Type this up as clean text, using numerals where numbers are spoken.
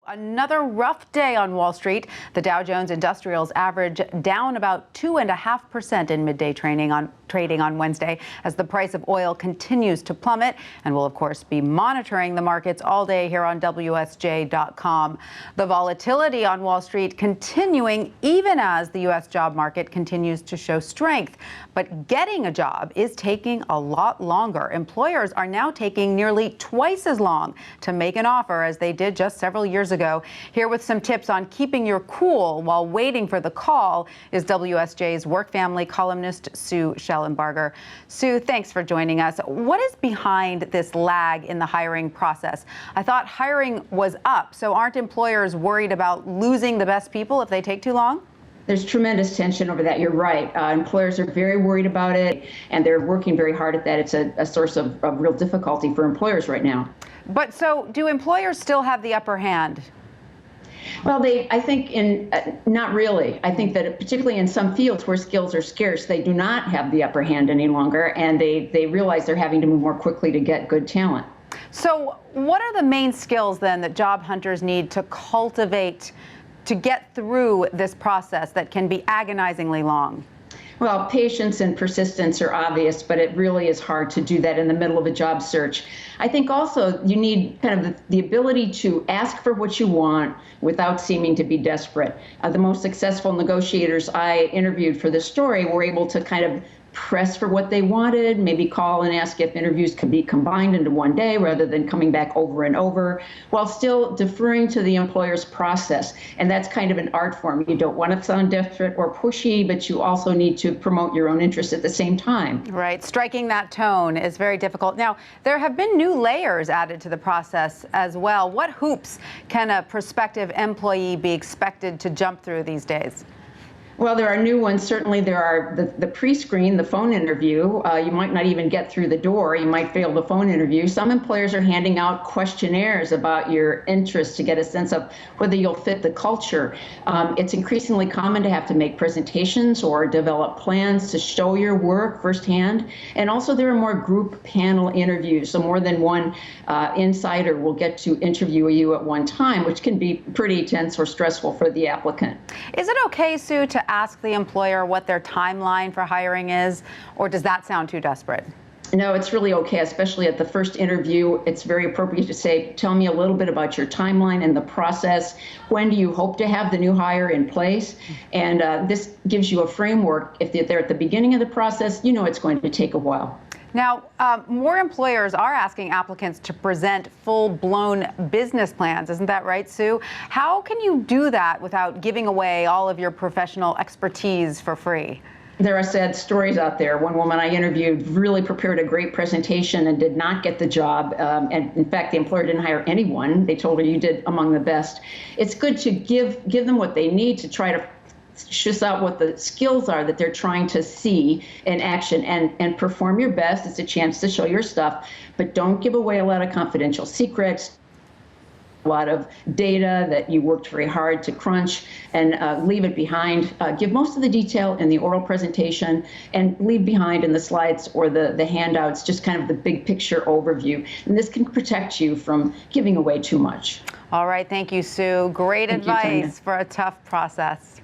Another rough day on Wall Street. The Dow Jones Industrials average down about 2.5% in midday trading on Wednesday as the price of oil continues to plummet. And we'll, of course, be monitoring the markets all day here on WSJ.com. The volatility on Wall Street continuing even as the U.S. job market continues to show strength. But getting a job is taking a lot longer. Employers are now taking nearly twice as long to make an offer as they did just several years ago. Here with some tips on keeping your cool while waiting for the call is WSJ's work family columnist Sue Shellenbarger. Sue, thanks for joining us. What is behind this lag in the hiring process? I thought hiring was up, so aren't employers worried about losing the best people if they take too long? There's tremendous tension over that. You're right. Employers are very worried about it, and they're working very hard at that. It's a source of real difficulty for employers right now. But so do employers still have the upper hand? Well, I think not really. I think that particularly in some fields where skills are scarce, they do not have the upper hand any longer, and they realize they're having to move more quickly to get good talent. So what are the main skills then that job hunters need to cultivate to get through this process that can be agonizingly long? Well, patience and persistence are obvious, but it really is hard to do that in the middle of a job search. I think also you need kind of the ability to ask for what you want without seeming to be desperate. The most successful negotiators I interviewed for this story were able to kind of press for what they wanted, maybe call and ask if interviews could be combined into one day rather than coming back over and over, while still deferring to the employer's process. And that's kind of an art form. You don't want to sound desperate or pushy, but you also need to promote your own interests at the same time. Right. Striking that tone is very difficult. Now, there have been new layers added to the process as well. What hoops can a prospective employee be expected to jump through these days? Well, there are new ones. Certainly there are the pre-screen, the phone interview. You might not even get through the door. You might fail the phone interview. Some employers are handing out questionnaires about your interests to get a sense of whether you'll fit the culture. It's increasingly common to have to make presentations or develop plans to show your work firsthand. And also there are more group panel interviews. So more than one insider will get to interview you at one time, which can be pretty tense or stressful for the applicant. Is it okay, Sue, to ask the employer what their timeline for hiring is, or does that sound too desperate? No, it's really okay, especially at the first interview. It's very appropriate to say, tell me a little bit about your timeline and the process. When do you hope to have the new hire in place? And this gives you a framework. If they're at the beginning of the process, you know it's going to take a while. Now, more employers are asking applicants to present full-blown business plans. Isn't that right, Sue? How can you do that without giving away all of your professional expertise for free? There are sad stories out there. One woman I interviewed really prepared a great presentation and did not get the job. And in fact, the employer didn't hire anyone. They told her you did among the best. It's good to give them what they need to try to suss out what the skills are that they're trying to see in action and perform your best. It's a chance to show your stuff, but don't give away a lot of confidential secrets, a lot of data that you worked very hard to crunch, and leave it behind. Give most of the detail in the oral presentation and leave behind in the slides or the handouts just kind of the big picture overview. And this can protect you from giving away too much. All right. Thank you, Sue. Great advice for a tough process.